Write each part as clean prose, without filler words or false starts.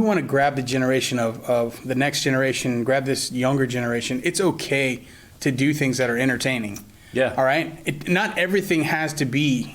want to grab the generation of the next generation, grab this younger generation, it's okay to do things that are entertaining. Yeah. All right. Not everything has to be,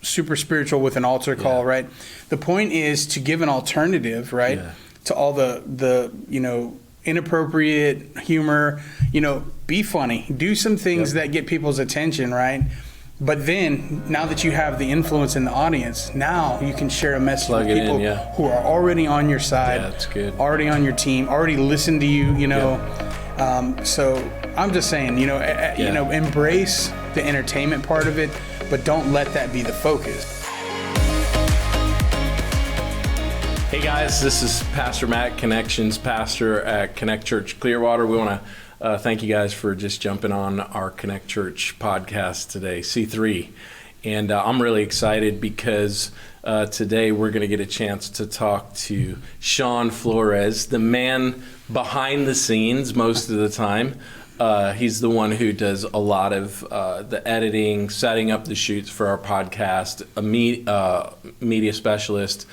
super spiritual with an altar call, right? The point is to give an alternative, right, to all the inappropriate humor. Be funny, do some things that get people's attention, right? But then, now that you have the influence in the audience, now you can share a message with people who are already on your side, that's good. Already on your team, already listen to you, So I'm just saying, embrace the entertainment part of it, but don't let that be the focus. Hey guys, this is Pastor Matt, Connections Pastor at Connect Church Clearwater. We want to thank you guys for just jumping on our Connect Church podcast today, C3. And I'm really excited because today we're going to get a chance to talk to Shaun Flores, the man behind the scenes most of the time. He's the one who does a lot of the editing, setting up the shoots for our podcast, a media specialist,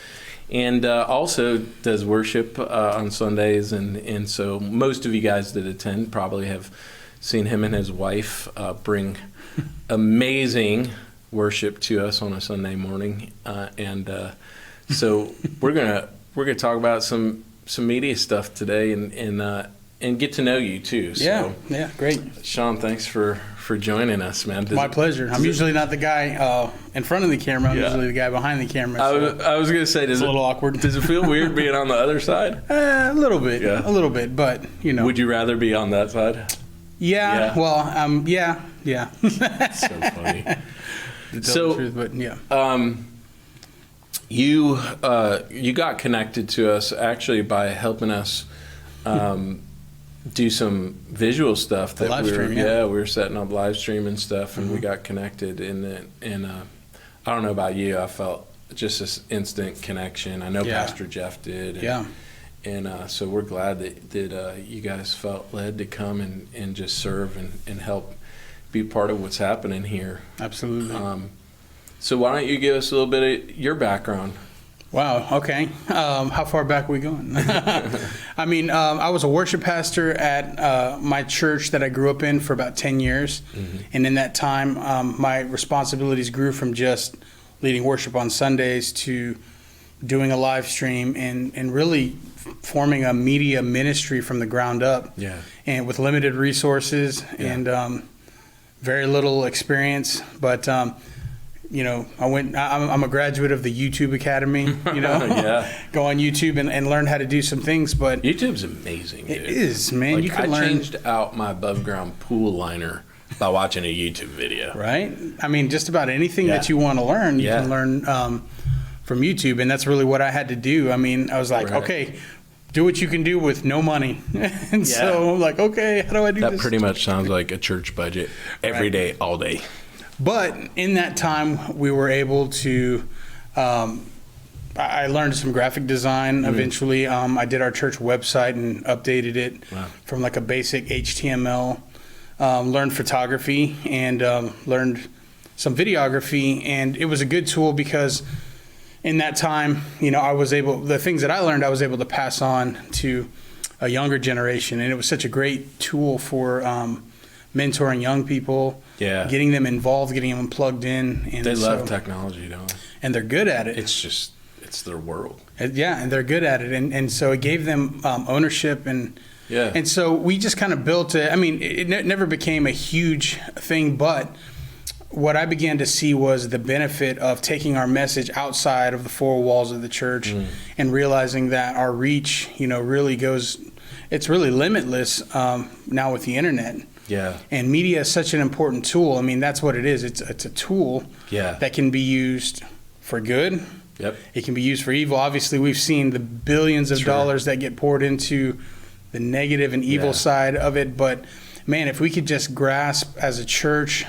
and also does worship on Sundays. And so most of you guys that attend probably have seen him and his wife bring amazing worship to us on a Sunday morning. So we're gonna talk about some media stuff today and get to know you too. So, yeah, great. Shaun, thanks for joining us, man. My pleasure. I'm usually not the guy in front of the camera. I'm usually the guy behind the camera. So I was going to say, it's a little awkward. Does it feel weird being on the other side? A little bit, but Would you rather be on that side? Yeah. Well, yeah. That's so funny. To tell the truth, but yeah. You got connected to us actually by helping us do some visual stuff that we were setting up live stream and stuff, and we got connected, and I don't know about you, I felt just this instant connection. I know Pastor Jeff did, and so we're glad that you guys felt led to come and just serve and help be part of what's happening here. Absolutely. So why don't you give us a little bit of your background? Wow. Okay. How far back are we going? I mean, I was a worship pastor at my church that I grew up in for about 10 years. Mm-hmm. And in that time, my responsibilities grew from just leading worship on Sundays to doing a live stream and really forming a media ministry from the ground up. Yeah. And with limited resources and very little experience. But I'm a graduate of the YouTube Academy, go on YouTube and learn how to do some things, but YouTube's amazing, dude. It is, man. Like, I changed out my above ground pool liner by watching a YouTube video. Right? I mean, just about anything that you want to learn, you can learn from YouTube, and that's really what I had to do. I mean, I was like, okay, do what you can do with no money. And so I'm like, okay, how do I do this? That pretty much sounds like a church budget every day, all day. But in that time, we were able to, I learned some graphic design eventually. I did our church website and updated it from like a basic HTML, learned photography and learned some videography. And it was a good tool because in that time, the things that I learned, I was able to pass on to a younger generation. And it was such a great tool for mentoring young people, getting them involved, getting them plugged in. And they love technology, don't they? And they're good at it. It's their world. And they're good at it. And so it gave them ownership. And so we just kind of built it. I mean, it never became a huge thing, but what I began to see was the benefit of taking our message outside of the four walls of the church and realizing that our reach, really goes, it's really limitless now with the internet. Yeah. And media is such an important tool. I mean, that's what it is. It's a tool that can be used for good. Yep. It can be used for evil. Obviously, we've seen the billions of dollars that get poured into the negative and evil side of it. But, man, if we could just grasp as a church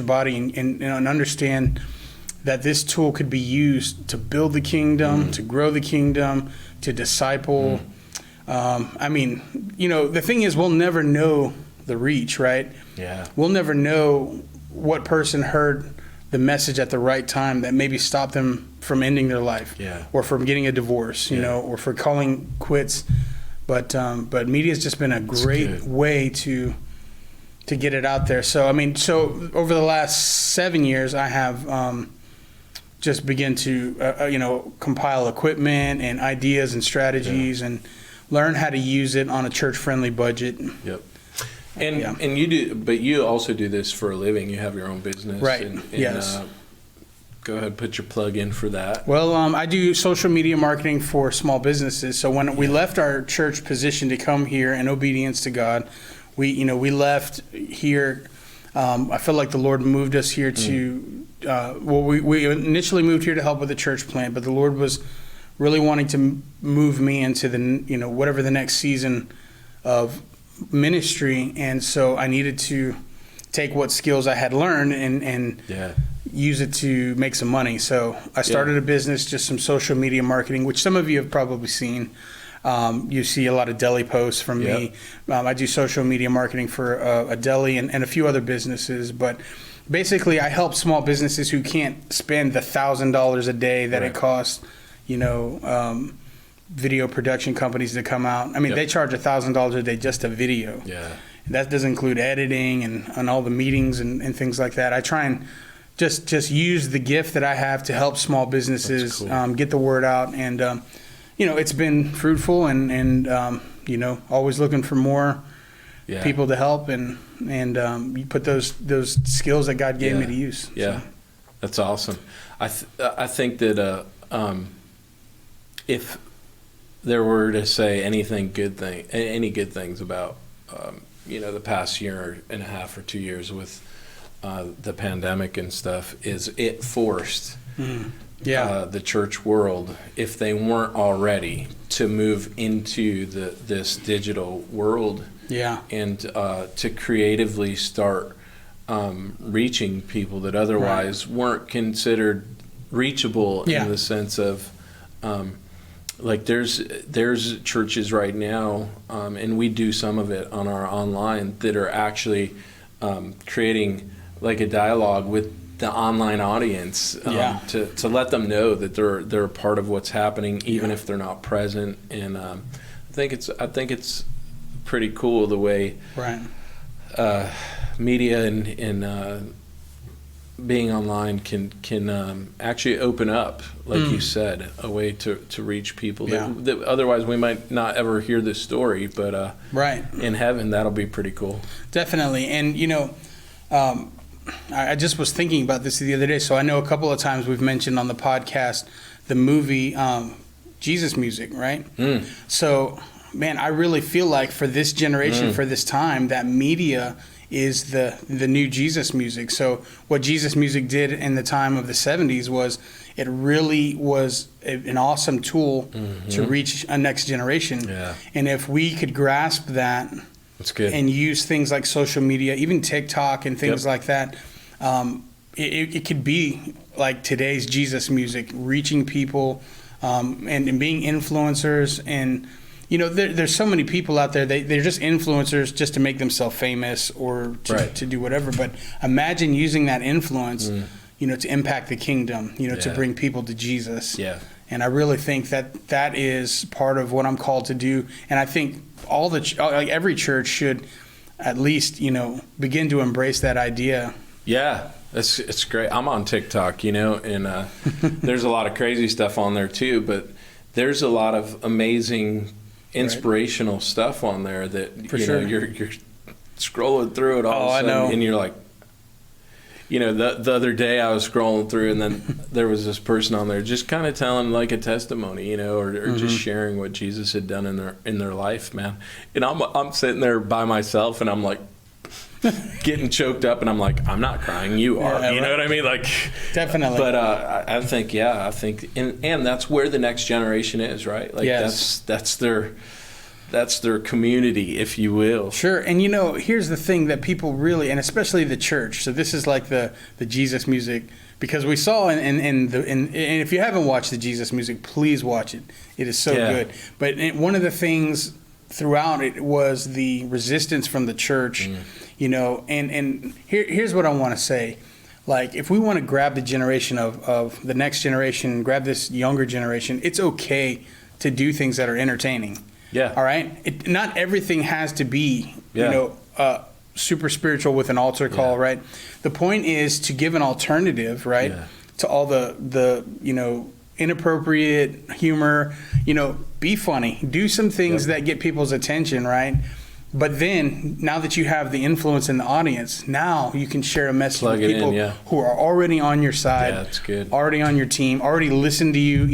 body and understand that this tool could be used to build the kingdom, to grow the kingdom, to disciple. I mean, the thing is, we'll never know the reach, right? Yeah. We'll never know what person heard the message at the right time that maybe stopped them from ending their life, or from getting a divorce, you know, or for calling quits. But media has just been a great way to get it out there. So I mean, so over the last 7 years, I have just begun to you know, compile equipment and ideas and strategies and learn how to use it on a church-friendly budget. Yep. And you do, but you also do this for a living. You have your own business, right? And, yes. Go ahead, put your plug in for that. Well, I do social media marketing for small businesses. So when we left our church position to come here in obedience to God, we left here. I feel like the Lord moved us here to. We initially moved here to help with the church plant, but the Lord was really wanting to move me into the whatever the next season of ministry, and so I needed to take what skills I had learned and use it to make some money. So I started a business, just some social media marketing, which some of you have probably seen. You see a lot of deli posts from me. I do social media marketing for a deli and a few other businesses, but basically I help small businesses who can't spend the $1,000 a day that it costs, video production companies to come out. I mean, they charge $1,000 a day just a video. Yeah. That doesn't include editing and all the meetings and things like that. I try and just use the gift that I have to help small businesses get the word out. And, it's been fruitful and always looking for more people to help and you put those skills that God gave me to use. Yeah. So. That's awesome. I think that if there were to say any good things about the past year and a half or 2 years with the pandemic and stuff, is it forced the church world, if they weren't already, to move into this digital world and to creatively start reaching people that otherwise weren't considered reachable in the sense of like there's churches right now, and we do some of it on our online, that are actually creating like a dialogue with the online audience to let them know that they're a part of what's happening, even if they're not present. And I think it's pretty cool the way media and being online can actually open up, like you said, a way to reach people that otherwise we might not ever hear this story, but in heaven that'll be pretty cool. Definitely. And I just was thinking about this the other day. So I know a couple of times we've mentioned on the podcast the movie Jesus Music, right? So man, I really feel like for this generation, for this time, that media is the new Jesus music. So what Jesus music did in the time of the 70s was it really was an awesome tool to reach a next generation. And if we could grasp that, that's good, and use things like social media, even TikTok and things like that, it could be like today's Jesus music, reaching people and being influencers. And there's so many people out there, they're just influencers just to make themselves famous or to do whatever. But imagine using that influence, to impact the kingdom, to bring people to Jesus. And I really think that is part of what I'm called to do. And I think every church should at least, begin to embrace that idea. Yeah, it's great. I'm on TikTok, and there's a lot of crazy stuff on there too, but there's a lot of amazing inspirational stuff on there that you're scrolling through it all of a sudden, and you're like, the other day I was scrolling through, and then there was this person on there just kind of telling like a testimony, or just sharing what Jesus had done in their life, man. And I'm sitting there by myself, and I'm like getting choked up, and I'm like, I'm not crying, you are. You know what I mean? Like, definitely. But I think, and that's where the next generation is, right? Like, that's their community, if you will. Sure. And here's the thing that people really, and especially the church, so this is like the Jesus music, because we saw and if you haven't watched the Jesus music, please watch it. It is so good. But one of the things throughout it was the resistance from the church, and here's what I want to say. like if we want to grab the generation of the next generation, grab this younger generation, it's okay to do things that are entertaining. Yeah. All right. Not everything has to be, Yeah. super spiritual with an altar call, Yeah. right? The point is to give an alternative, right, Yeah. to all the inappropriate humor. Be funny, do some things that get people's attention, right? But then, now that you have the influence in the audience, now you can share a message with people who are already on your side, Yeah, that's good. already on your team, already listen to you.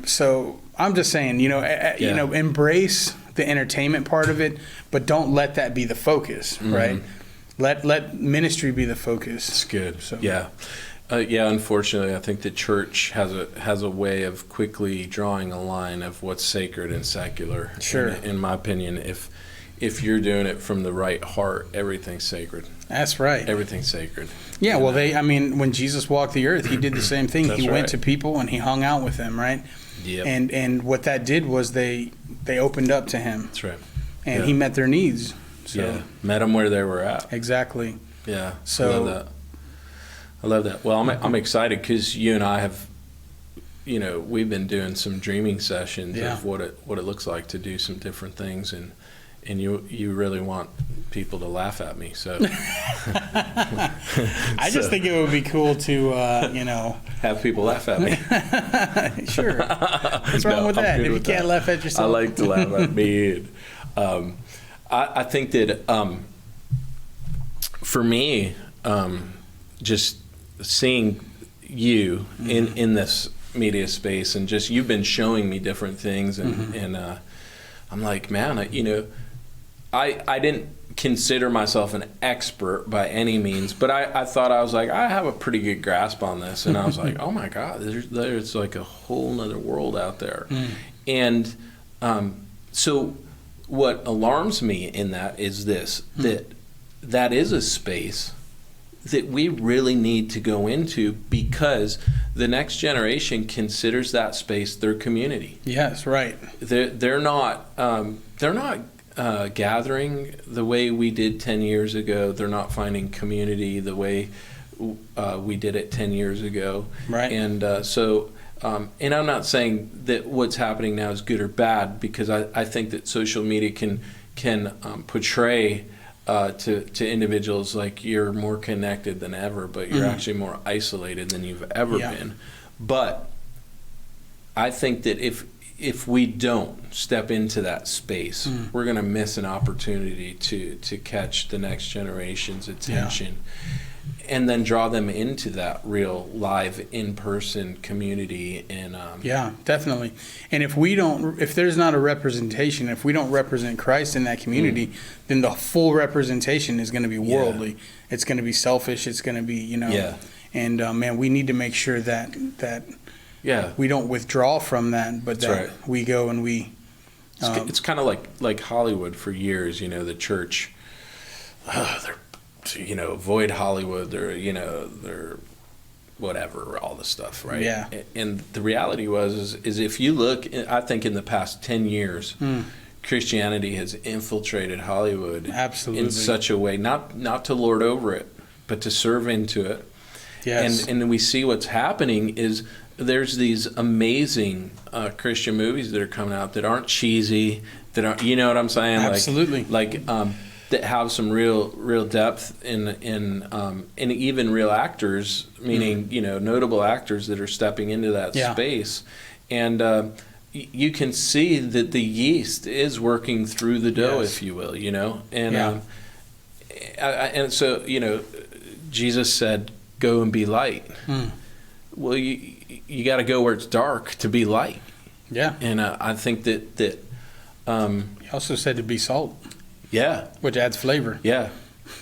So I'm just saying, embrace the entertainment part of it, but don't let that be the focus, right? Let ministry be the focus. It's good. So. Yeah. Unfortunately, I think the church has a way of quickly drawing a line of what's sacred and secular. Sure. In my opinion, if you're doing it from the right heart, everything's sacred. That's right. Everything's sacred. Yeah, well, when Jesus walked the earth, he did the same thing. He went right. to people and he hung out with them, right? Yep. And what that did was they opened up to him. That's right. And he met their needs. So. Yeah, met them where they were at. Exactly. Yeah, So I love that. Well, I'm excited because you and I have, we've been doing some dreaming sessions of what it looks like to do some different things, and you really want people to laugh at me. So I just think it would be cool to have people laugh at me. Sure. What's wrong with that? If you can't laugh at yourself, I like to laugh at me. And, I think that for me, just seeing you in this media space, and just you've been showing me different things, and I'm like, man, I didn't consider myself an expert by any means, but I thought I was like, I have a pretty good grasp on this, and I was like, oh my God, there's like a whole nother world out there. And so what alarms me in that is this, that is a space that we really need to go into, because the next generation considers that space their community. Yes, right. They're not gathering the way we did 10 years ago. They're not finding community the way we did it 10 years ago. Right. And and I'm not saying that what's happening now is good or bad, because I think that social media can portray to individuals like you're more connected than ever, but you're actually more isolated than you've ever been. But I think that if we don't step into that space, we're going to miss an opportunity to catch the next generation's attention, and then draw them into that real live in-person community. And definitely. And if there's not a representation, if we don't represent Christ in that community, then the full representation is going to be worldly. It's going to be selfish. It's going to be, and man, we need to make sure that we don't withdraw from that, but that we go and we. It's kind of like Hollywood for years. The church, they're avoid Hollywood. They're whatever, all the stuff, right? Yeah. And the reality is if you look, I think in the past 10 years, Christianity has infiltrated Hollywood absolutely in such a way, not to lord over it, but to serve into it. Yes. And we see what's happening is there's these amazing Christian movies that are coming out that aren't cheesy, that are, you know what I'm saying? Absolutely. That have some real depth and even real actors, meaning notable actors that are stepping into that space, and you can see that the yeast is working through the dough, if you will, and and so Jesus said, "Go and be light." Well, you got to go where it's dark to be light. Yeah, and I think that he also said to be salt. Yeah. Which adds flavor. Yeah.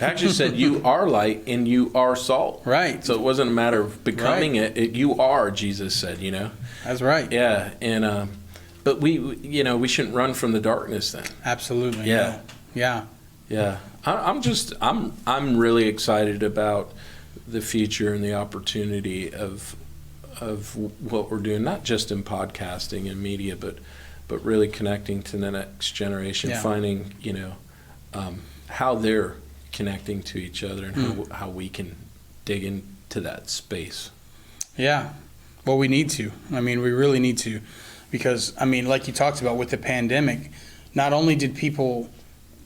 Actually said you are light and you are salt. Right. So it wasn't a matter of becoming it. You are, Jesus said, That's right. Yeah. And but we shouldn't run from the darkness then. Absolutely. Yeah. No. Yeah. Yeah. I'm really excited about the future and the opportunity of what we're doing, not just in podcasting and media, but really connecting to the next generation, finding, how they're connecting to each other and how we can dig into that space. Yeah. Well, we need to. I mean, we really need to, because, I mean, like you talked about with the pandemic, not only did people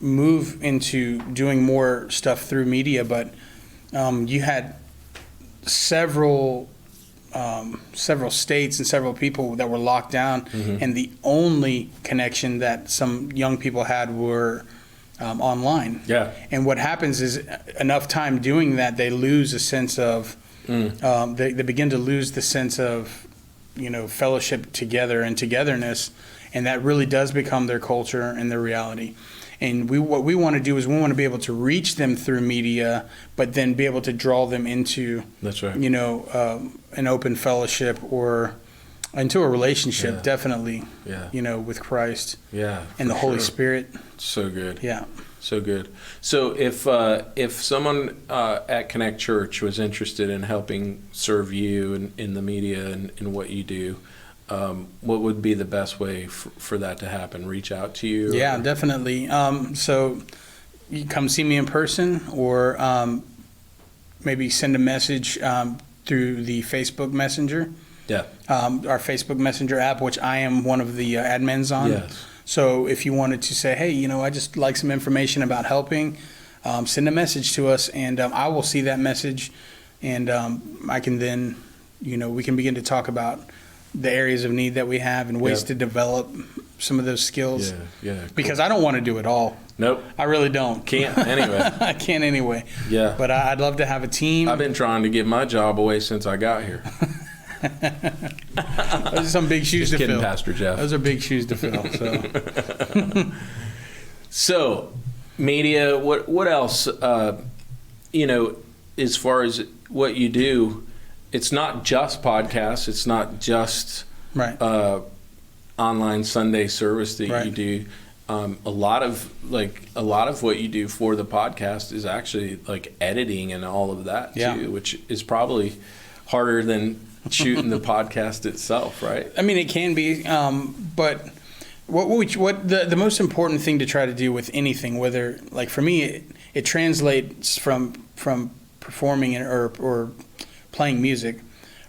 move into doing more stuff through media, but you had several states and several people that were locked down, and the only connection that some young people had were online. Yeah. And what happens is, enough time doing that, they lose a sense of, they begin to lose the sense of, fellowship together and togetherness, and that really does become their culture and their reality. And what we want to do is we want to be able to reach them through media, but then be able to draw them into, that's right, an open fellowship or into a relationship, definitely, with Christ, and the Holy Spirit. So good. Yeah. So good. So if someone at Connect Church was interested in helping serve you in the media and in what you do, what would be the best way for that to happen? Reach out to you? Yeah, definitely. So you come see me in person, or maybe send a message through the Facebook Messenger. Yeah. Our Facebook Messenger app, which I am one of the admins on. Yes. So if you wanted to say, hey, I just like some information about helping, send a message to us, and I will see that message, and I can then, we can begin to talk about the areas of need that we have and ways to develop some of those skills. Yeah, cool. Because I don't want to do it all. Nope. I really don't. Can't anyway. I can't anyway. Yeah. But I'd love to have a team. I've been trying to give my job away since I got here. Those are some big shoes Just to kidding, fill. Pastor Jeff. Those are big shoes to fill. So, So media, what else, as far as what you do, it's not just podcasts. It's not just right. Online Sunday service that you do. A lot of what you do for the podcast is actually like editing and all of that too, which is probably harder than shooting the podcast itself, right? I mean, it can be, but what the most important thing to try to do with anything, whether, like for me, it translates from performing or playing music,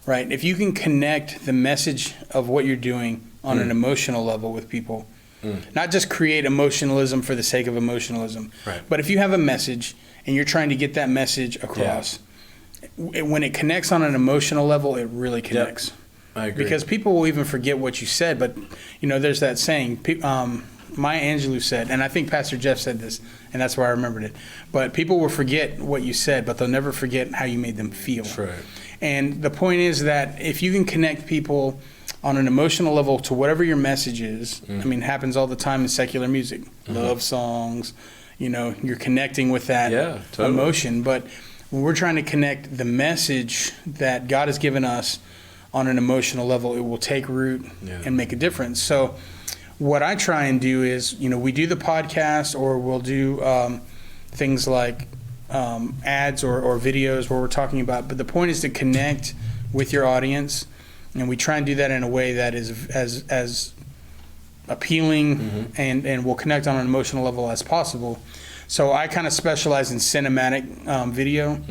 right? If you can connect the message of what you're doing on an emotional level with people, not just create emotionalism for the sake of emotionalism, right. But if you have a message and you're trying to get that message across, when it connects on an emotional level, it really connects. Yep. I agree. Because people will even forget what you said, but there's that saying, Maya Angelou said, and I think Pastor Jeff said this, and that's why I remembered it, but people will forget what you said, but they'll never forget how you made them feel. That's right. And the point is that if you can connect people on an emotional level to whatever your message is, I mean, it happens all the time in secular music, love songs, you're connecting with that emotion, but when we're trying to connect the message that God has given us on an emotional level, it will take root and make a difference. So what I try and do is, we do the podcast, or we'll do things like ads or videos where we're talking about, but the point is to connect with your audience, and we try and do that in a way that is as appealing and will connect on an emotional level as possible. So I kind of specialize in cinematic video.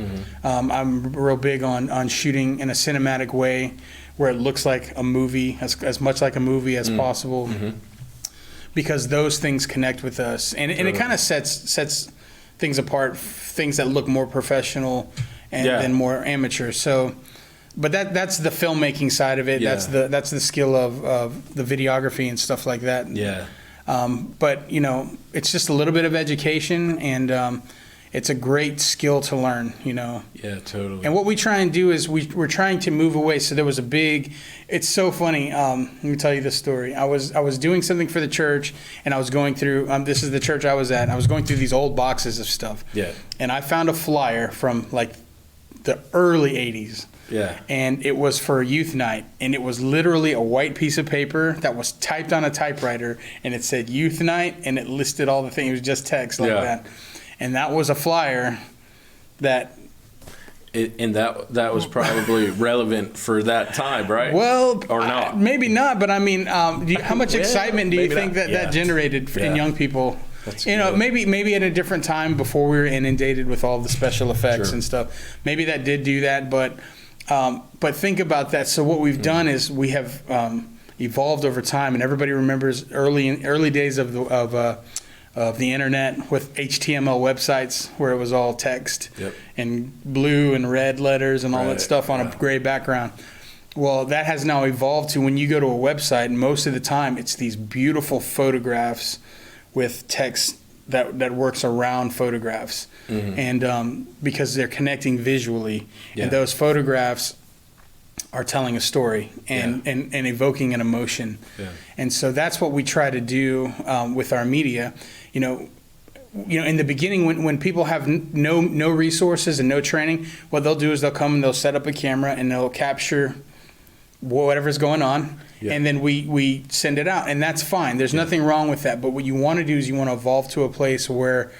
I'm real big on shooting in a cinematic way where it looks like a movie, as much like a movie as possible, because those things connect with us. And it kind of sets things apart, things that look more professional and then more amateur. So, but that's the filmmaking side of it. Yeah. That's the skill of the videography and stuff like that. Yeah. But it's just a little bit of education, and it's a great skill to learn. Yeah, totally. And what we try and do is we're trying to move away. So there was it's so funny. Let me tell you this story. I was doing something for the church, and I was going through. This is the church I was at. And I was going through these old boxes of stuff. Yeah. And I found a flyer from like the early '80s. Yeah. And it was for youth night, and it was literally a white piece of paper that was typed on a typewriter, and it said youth night, and it listed all the things. It was just text like that. And that was a flyer that... that was probably relevant for that time, right? Well, or not? Maybe not, but I mean, how much excitement do you think that generated in young people? maybe at a different time before we were inundated with all the special effects and stuff. Maybe that did do that, but think about that. So what we've done is we have evolved over time, and everybody remembers early days of the internet with HTML websites where it was all text and blue and red letters and all that stuff on a gray background. Well, that has now evolved to when you go to a website, most of the time it's these beautiful photographs with text that works around photographs. And because they're connecting visually, and those photographs are telling a story and evoking an emotion. And so that's what we try to do with our media. You know, in the beginning, when people have no resources and no training, what they'll do is they'll come and they'll set up a camera and they'll capture whatever's going on, and then we send it out, and that's fine. There's nothing wrong with that. But what you want to do is you want to evolve to a place where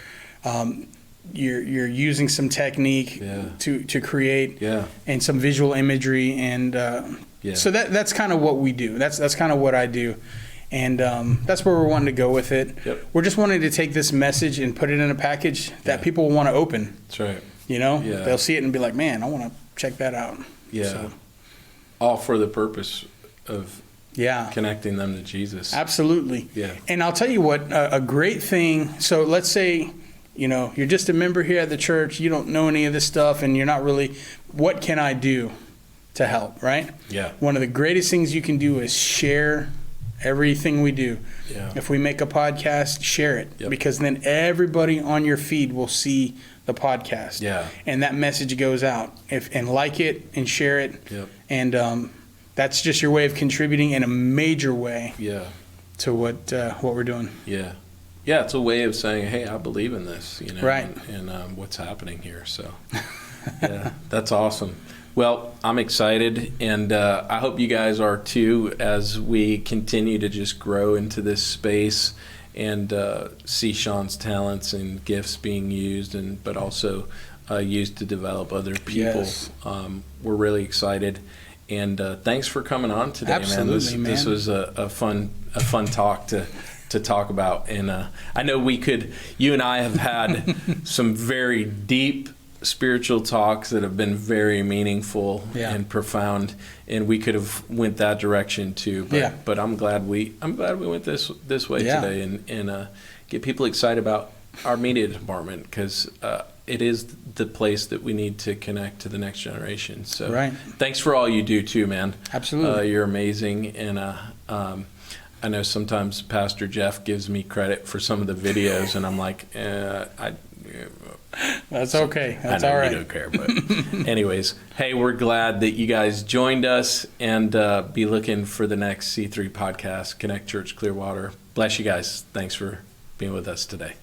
you're using some technique to create and some visual imagery, and so that's kind of what we do. That's kind of what I do. And that's where we're wanting to go with it. We're just wanting to take this message and put it in a package that people will want to open. That's right. They'll see it and be like, man, I want to check that out. So. All for the purpose of connecting them to Jesus. Absolutely. And I'll tell you what, a great thing. So let's say, you're just a member here at the church. You don't know any of this stuff, and you're not really, what can I do to help, right? One of the greatest things you can do is share everything we do. If we make a podcast, share it, because then everybody on your feed will see the podcast, and that message goes out. And like it and share it, and that's just your way of contributing in a major way to what we're doing. It's a way of saying, hey, I believe in this, right, and what's happening here. So that's awesome. Well, I'm excited, and I hope you guys are too, as we continue to just grow into this space and see Shaun's talents and gifts being used, but also used to develop other people. We're really excited, and thanks for coming on today, Absolutely, man. This was a fun talk to talk about, and I know you and I have had some very deep spiritual talks that have been very meaningful and profound, and we could have went that direction too. But I'm glad we went this way today, and get people excited about our media department, because it is the place that we need to connect to the next generation. So thanks for all you do too, man. Absolutely. You're amazing, and I know sometimes Pastor Jeff gives me credit for some of the videos, and I'm like, that's okay. That's I know all right. You don't care, but anyways, hey, we're glad that you guys joined us, and be looking for the next C3 podcast, Connect Church Clearwater. Bless you guys. Thanks for being with us today.